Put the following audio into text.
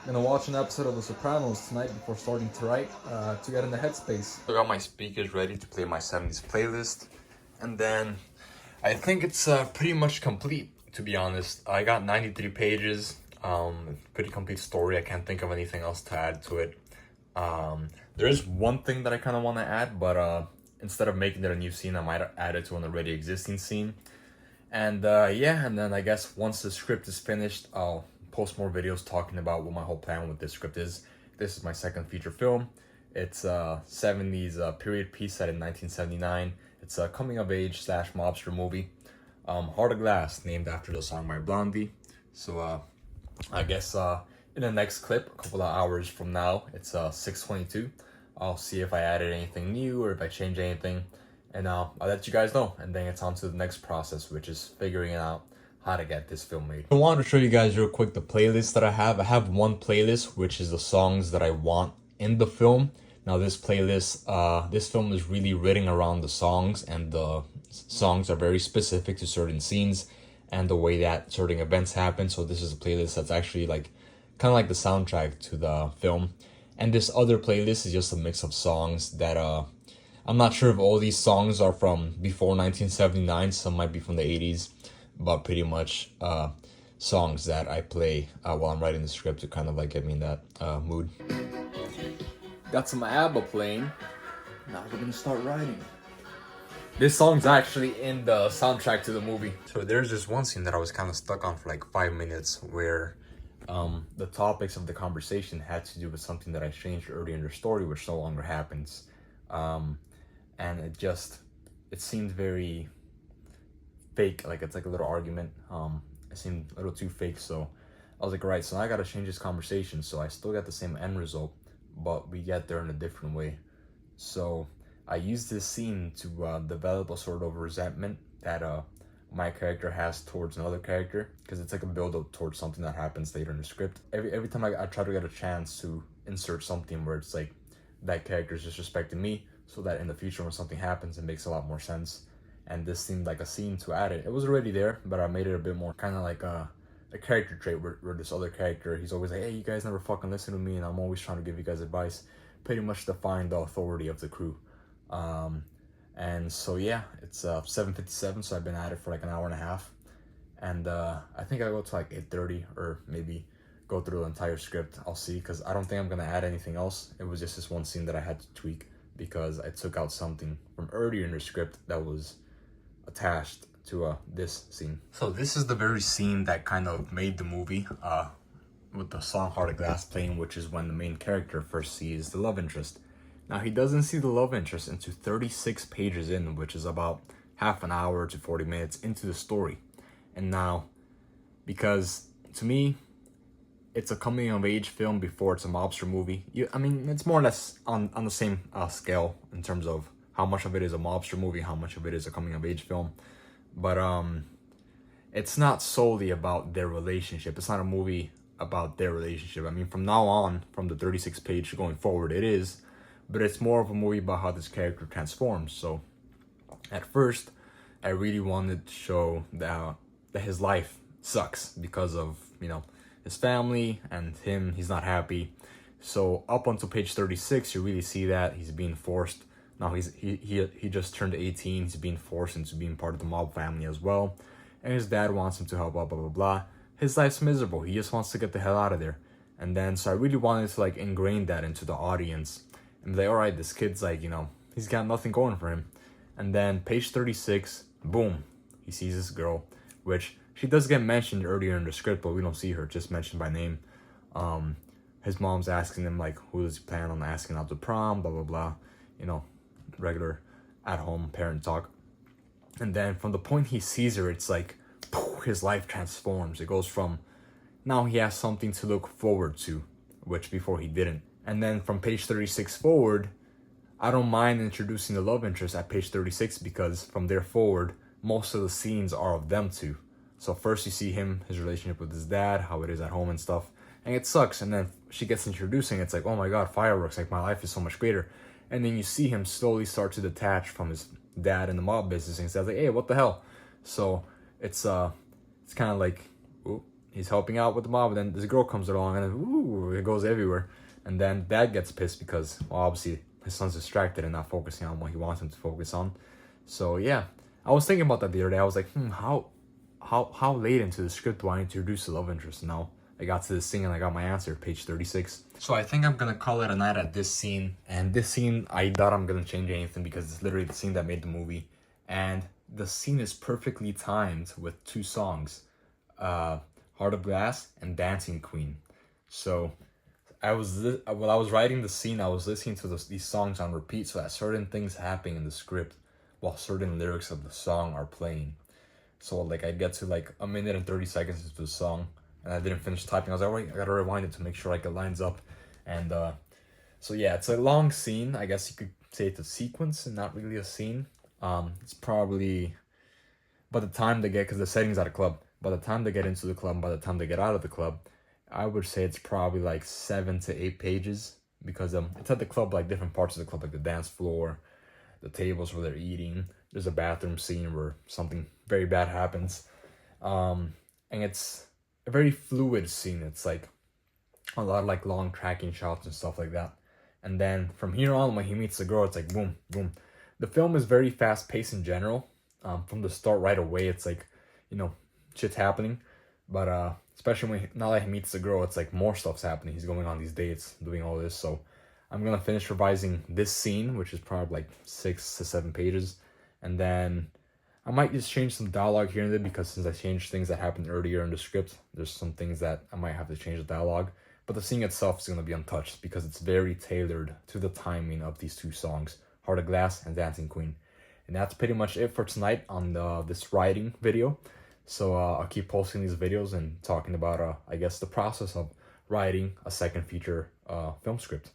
Gonna watch an episode of The Sopranos tonight before starting to write to get in the headspace. I got my speakers ready to play my 70s playlist, and then I think it's pretty much complete, to be honest. I got 93 pages, pretty complete story. I can't think of anything else to add to it. There is one thing that I kind of want to add, but instead of making it a new scene, I might add it to an already existing scene. And yeah, and then I guess once the script is finished, I'll post more videos talking about what my whole plan with this script is. This is my second feature film. It's 70s period piece set in 1979. It's a coming of age / mobster movie. Heart of Glass, named after the song by Blondie. So I guess in the next clip, a couple of hours from now, it's 6:22. I'll see if I added anything new or if I changed anything. And I'll let you guys know. And then it's on to the next process, which is figuring out how to get this film made. I wanted to show you guys real quick the playlist that I have. I have one playlist, which is the songs that I want in the film. Now this playlist, this film is really written around the songs, and the songs are very specific to certain scenes and the way that certain events happen. So this is a playlist that's actually like kind of like the soundtrack to the film. And this other playlist is just a mix of songs that I'm not sure if all these songs are from before 1979. Some might be from the 80s, but pretty much songs that I play while I'm writing the script to kind of like get me in that mood. Got some ABBA playing. Now we're gonna start writing. This song's actually in the soundtrack to the movie. So there's this one scene that I was kind of stuck on for like 5 minutes where the topics of the conversation had to do with something that I changed earlier in the story, which no longer happens. And it seemed very fake, like it's like a little argument. It seemed a little too fake, so I was like, right, so now I gotta change this conversation. So I still got the same end result, but we get there in a different way. So I used this scene to develop a sort of resentment that my character has towards another character, because it's like a build-up towards something that happens later in the script. Every time I try to get a chance to insert something where it's like that character is disrespecting me, so that in the future when something happens, it makes a lot more sense. And this seemed like a scene to add it. It was already there, but I made it a bit more kind of like a character trait where this other character, he's always like, hey, you guys never fucking listen to me, and I'm always trying to give you guys advice. Pretty much define the authority of the crew. And so yeah, it's 7:57, so I've been at it for like an hour and a half. And I think I'll go to like 8:30 or maybe go through the entire script. I'll see, because I don't think I'm gonna add anything else. It was just this one scene that I had to tweak because I took out something from earlier in the script that was attached to this scene. So this is the very scene that kind of made the movie, with the song Heart of Glass playing, which is when the main character first sees the love interest. Now he doesn't see the love interest until 36 pages in, which is about half an hour to 40 minutes into the story. And now, because to me, it's a coming of age film before it's a mobster movie. I mean, it's more or less on the same scale in terms of how much of it is a mobster movie, how much of it is a coming of age film. But it's not solely about their relationship. It's not a movie about their relationship. I mean, from now on, from the 36 page going forward, it is. But it's more of a movie about how this character transforms. So at first, I really wanted to show that his life sucks because of, you know, his family and him. He's not happy. So up until page 36, you really see that he's being forced. Now he just turned 18. He's being forced into being part of the mob family as well. And his dad wants him to help out, blah, blah, blah. His life's miserable. He just wants to get the hell out of there. And then, so I really wanted to like ingrain that into the audience. And be like, all right, this kid's like, you know, he's got nothing going for him. And then page 36, boom, he sees this girl, which she does get mentioned earlier in the script, but we don't see her, just mentioned by name. His mom's asking him, like, who does he plan on asking out to prom, blah, blah, blah. You know, regular at-home parent talk. And then from the point he sees her, it's like, poof, his life transforms. It goes from, now he has something to look forward to, which before he didn't. And then from page 36 forward, I don't mind introducing the love interest at page 36, because from there forward, most of the scenes are of them two. So first you see him, his relationship with his dad, how it is at home and stuff. And it sucks. And then she gets introducing, it's like, oh my God, fireworks, like my life is so much greater. And then you see him slowly start to detach from his dad in the mob business, and he's like, hey, what the hell? So it's kind of like, ooh, he's helping out with the mob, and then this girl comes along, and then, ooh, it goes everywhere. And then dad gets pissed because, well, obviously his son's distracted and not focusing on what he wants him to focus on. So yeah, I was thinking about that the other day. I was like, how late into the script do I introduce the love interest? Now I got to this scene and I got my answer, page 36. So I think I'm gonna call it a night at this scene. And this scene, I doubt I'm gonna change anything because it's literally the scene that made the movie. And the scene is perfectly timed with two songs, Heart of Glass and Dancing Queen. So while I was writing the scene, I was listening to these songs on repeat so that certain things happening in the script while certain lyrics of the song are playing. So like I'd get to like a minute and 30 seconds into the song and I didn't finish typing. I was like, I gotta rewind it to make sure like it lines up. And so yeah, it's a long scene. I guess you could say it's a sequence and not really a scene. It's probably by the time they get, because the setting's at a club, by the time they get into the club, by the time they get out of the club, I would say it's probably like 7 to 8 pages because it's at the club, like different parts of the club, like the dance floor, the tables where they're eating. There's a bathroom scene where something very bad happens. And it's a very fluid scene. It's like a lot of like long tracking shots and stuff like that. And then from here on, when he meets the girl, it's like boom, boom. The film is very fast paced in general. From the start right away, it's like, shit's happening. But especially now that he meets the girl, it's like more stuff's happening. He's going on these dates, doing all this. So I'm gonna finish revising this scene, which is probably like 6 to 7 pages. And then I might just change some dialogue here and there because since I changed things that happened earlier in the script, there's some things that I might have to change the dialogue. But the scene itself is gonna be untouched because it's very tailored to the timing of these two songs, Heart of Glass and Dancing Queen. And that's pretty much it for tonight on this writing video. So I'll keep posting these videos and talking about, I guess, the process of writing a second feature film script.